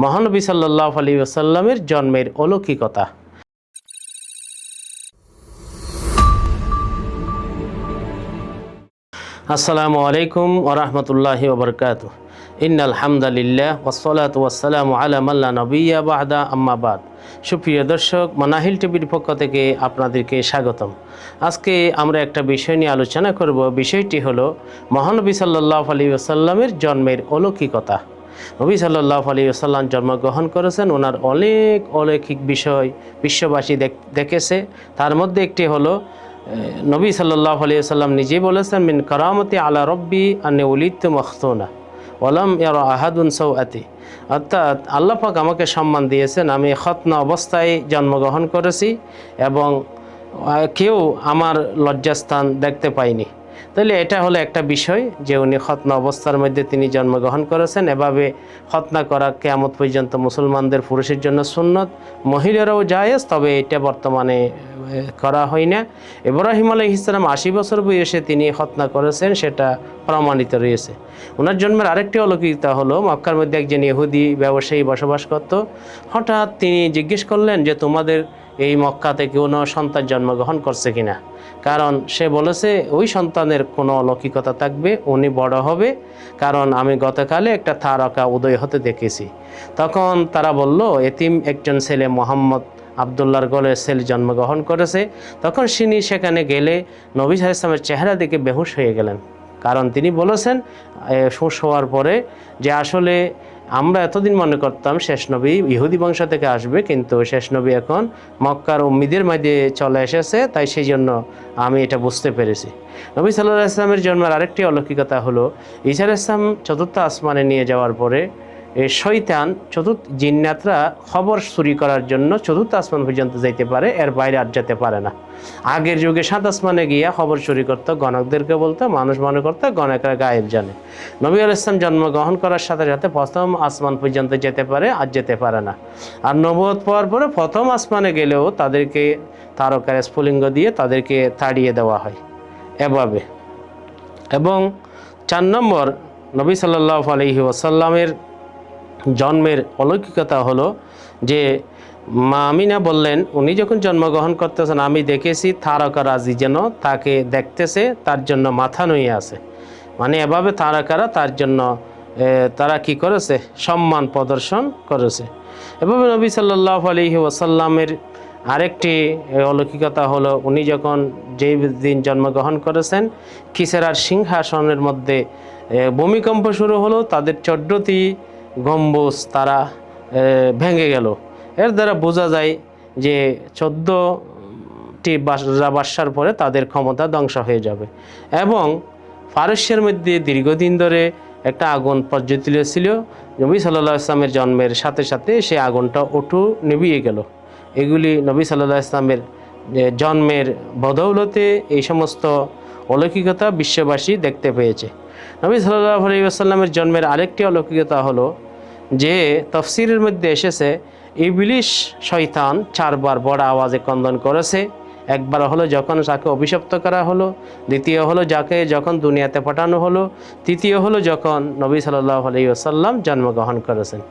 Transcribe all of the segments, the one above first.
মহানবী সাল্লাল্লাহু আলাইহি ওয়াসাল্লামের জন্মের অলৌকিকতা। আসসালামু আলাইকুম ওয়া রাহমাতুল্লাহি ওয়া বারাকাতুহু। ইন্নাল হামদালিল্লাহ ওয়াসসালাতু ওয়াসসালামু আলা মান লা নাবিয়্যা বা'দা, আম্মা বাদ। সুপ্রিয় দর্শক, মানাহিল টিভির পক্ষ থেকে আপনাদেরকে স্বাগতম। আজকে আমরা একটা বিষয় নিয়ে আলোচনা করব। বিষয়টি হলো মহানবী সাল্লাল্লাহু আলাইহি ওয়াসাল্লামের জন্মের অলৌকিকতা। নবী সাল্লাল্লাহু আলাইহি ওয়াসাল্লাম জন্মগ্রহণ করেছেন, ওনার অনেক অলৌকিক বিষয় বিশ্ববাসী দেখেছে। তার মধ্যে একটি হলো নবী সাল্লাল্লাহু আলাইহি ওয়াসাল্লাম নিজেই বলেছেন, মিন কারামতি আলা রব্বি আন্নী উলিদতু মাখতুনা ওয়ালাম ইয়ারা আহাদুন সাওআতি। অর্থাৎ আল্লাহ পাক আমাকে সম্মান দিয়েছেন, আমি খতনা অবস্থায় জন্মগ্রহণ করেছি এবং কেউ আমার লজ্জাস্থান দেখতে পায়নি। তাহলে এটা হলো একটা বিষয় যে উনি খতনা অবস্থার মধ্যে তিনি জন্মগ্রহণ করেছেন। এভাবে খতনা করা কিয়ামত পর্যন্ত মুসলমানদের পুরুষের জন্য সুন্নত, মহিলারাও জায়েজ, তবে এটা বর্তমানে করা হয় না। ইব্রাহিম আলাইহিস সালাম 80 বছর বয়সে তিনি খতনা করেছেন, সেটা প্রমাণিত রয়েছে। ওনার জন্মের আরেকটি অলৌকিকতা হলো, মক্কার মধ্যে একজন ইহুদি ব্যবসায়ী বসবাস করত। হঠাৎ তিনি জিজ্ঞেস করলেন যে তোমাদের এই মক্কাতে কোনো সন্তান জন্মগ্রহণ করছে কিনা। কারণ সে বলেছে ওই সন্তানের কোনো অলৌকিকতা থাকবে, উনি বড় হবে, কারণ আমি গতকালে একটা তারকা উদয় হতে দেখেছি। তখন তারা বলল, এতিম একজন ছেলে মোহাম্মদ আবদুল্লাহর গলে ছেলে জন্মগ্রহণ করেছে। তখন তিনি সেখানে গেলে নবী সাল্লাল্লাহু আলাইহি ওয়াসাল্লামের চেহারা দেখে বেহুশ হয়ে গেলেন। কারণ তিনি বলেছেন শেষ হওয়ার পরে যে আসলে আমরা এতদিন মনে করতাম শেষ নবী ইহুদি বংশ থেকে আসবে, কিন্তু শেষ নবী এখন মক্কার উম্মিদের মধ্যে চলে এসেছে, তাই সেই জন্য আমি এটা বুঝতে পেরেছি। নবী সাল্লাল্লাহু আলাইহি ওয়াসাল্লামের জন্মের আরেকটি অলৌকিকতা হলো, ঈসা আলাইহিস সালাম চতুর্থ আসমানে নিয়ে যাওয়ার পরে শয়তান জিন্নাতরা খবর চুরি করার জন্য চতুর্থ আসমান পর্যন্ত যাইতে পারে, এর বাইরে আর যেতে পারে না। আগের যুগে 7 আসমানে গিয়া খবর চুরি করতো, গণকদেরকে বলতো, মানুষ মনে করতো গণকরা গায়েব জানে। নবী আলাইহিস সালাম জন্মগ্রহণ করার সাথে সাথে প্রথম আসমান পর্যন্ত যেতে পারে, আর যেতে পারে না। আর নবুয়ত পাওয়ার পরে প্রথম আসমানে গেলেও তাদেরকে তারকার স্ফুলিঙ্গ দিয়ে তাদেরকে তাড়িয়ে দেওয়া হয় এভাবে। এবং 4 নম্বর, নবী সাল্লাল্লাহু আলাইহি ওয়াসাল্লামের জন্মের অলৌকিকতা হলো যে মা আমিনা বললেন, উনি যখন জন্মগ্রহণ করতেছেন আমি দেখেছি তারকারাজি যেন তাকে দেখতেছে, তার জন্য মাথা নুয়ে আছে। মানে এভাবে তারকারা তার জন্য তারা কি করেছে, সম্মান প্রদর্শন করেছে। এভাবে নবী সাল্লাল্লাহু আলাইহি ওয়াসাল্লামের আরেকটি অলৌকিকতা হলো, উনি যখন যেই দিন জন্মগ্রহণ করেছেন, কিসরার সিংহাসনের মধ্যে ভূমিকম্প শুরু হলো, তাদের 14টি গম্বুজ তারা ভেঙে গেল। এর দ্বারা বোঝা যায় যে 14টি বাদশার পরে তাদের ক্ষমতা ধ্বংস হয়ে যাবে। এবং পারস্যের মধ্যে দীর্ঘদিন ধরে একটা আগুন প্রজ্বলিত ছিল, নবী সাল্লাল্লাহু আলাইহি ওয়াসাল্লামের জন্মের সাথে সাথে সেই আগুনটা নিভিয়ে গেল। এগুলি নবী সাল্লাল্লাহু আলাইহি ওয়াসাল্লামের জন্মের বদৌলতে এই সমস্ত অলৌকিকতা বিশ্ববাসী দেখতে পেয়েছে। নবী সাল্লাল্লাহু আলাইহি ওয়াসাল্লামের জন্মের আরেকটি অলৌকিকতা হলো যে তাফসীরের মধ্যে এসেছে, ইবলিস শয়তান 4 বার বড় আওয়াজে ক্রন্দন করেছে। একবার হলো যখন তাকে অভিশপ্ত করা হলো, দ্বিতীয় হলো যাকে যখন দুনিয়াতে পাঠানো হলো, তৃতীয় হলো যখন নবী সাল্লাল্লাহু আলাইহি ওয়াসাল্লাম জন্মগ্রহণ করেছেন,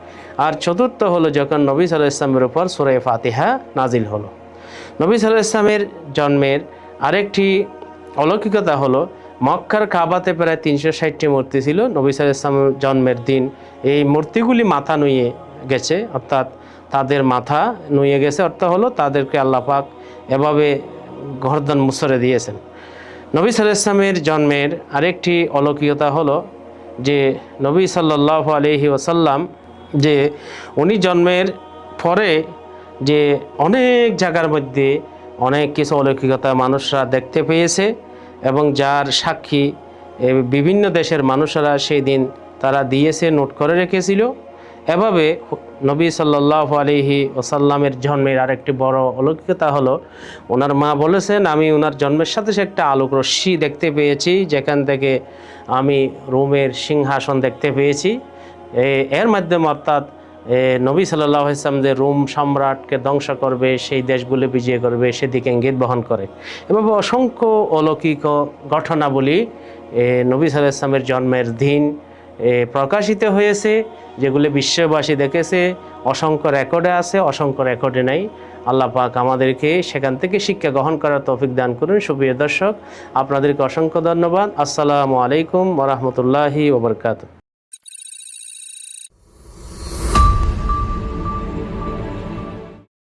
আর চতুর্থ হলো যখন নবী সাল্লাল্লাহু আলাইহি ওয়াসাল্লামের উপর সূরা ফাতিহা নাজিল হলো। নবী সাল্লাল্লাহু আলাইহি ওয়াসাল্লামের জন্মের আরেকটি অলৌকিকতা হলো, মক্কার কাবাতে প্রায় 360টি মূর্তি ছিল। নবী সাল্লাল্লাহু আলাইহি ওয়াসাল্লামের জন্মের দিন এই মূর্তিগুলি মাথা নুয়ে গেছে, অর্থাৎ তাদের মাথা নুয়ে গেছে, অর্থ হলো তাদেরকে আল্লাহ পাক এভাবে গর্দন মুছড়ে দিয়েছেন। নবী সাল্লাল্লাহু আলাইহি ওয়াসাল্লামের জন্মের আরেকটি অলৌকিকতা হলো যে নবী সাল্লাল্লাহু আলাইহি ওয়াসাল্লাম যে উনি জন্মের পরে যে অনেক জায়গার মধ্যে অনেক কিছু অলৌকিকতা মানুষরা দেখতে পেয়েছে, এবং যার সাক্ষী বিভিন্ন দেশের মানুষেরা সেই দিন তারা দিয়েছে, নোট করে রেখেছিল। এভাবে নবী সাল্লাল্লাহু আলাইহি ওয়াসাল্লামের জন্মের আরেকটি বড় অলৌকিকতা হলো, ওনার মা বলেছেন আমি ওনার জন্মের সাথে একটা আলোক রশ্মি দেখতে পেয়েছি, যেখান থেকে আমি রোমের সিংহাসন দেখতে পেয়েছি। এর মাধ্যমে অর্থাৎ নবী সাল্লাল্লাহু আলাইহি ওয়াসাল্লাম যে রোম সম্রাটকে ধ্বংস করবে, সেই দেশগুলি বিজয় করবে, সেদিকে ইঙ্গিত বহন করে। এভাবে অসংখ্য অলৌকিক ঘটনাবলী নবী সাল্লাল্লাহু আলাইহি ওয়াসাল্লামের জন্মের দিন প্রকাশিত হয়েছে, যেগুলি বিশ্ববাসী দেখেছে, অসংখ্য রেকর্ডে আছে, অসংখ্য রেকর্ডে নাই। আল্লাহ পাক আমাদেরকে সেখান থেকে শিক্ষা গ্রহণ করার তৌফিক দান করুন। সুপ্রিয় দর্শক, আপনাদেরকে অসংখ্য ধন্যবাদ। আসসালামু আলাইকুম ওয়া রাহমাতুল্লাহি ওয়া বারাকাতুহু।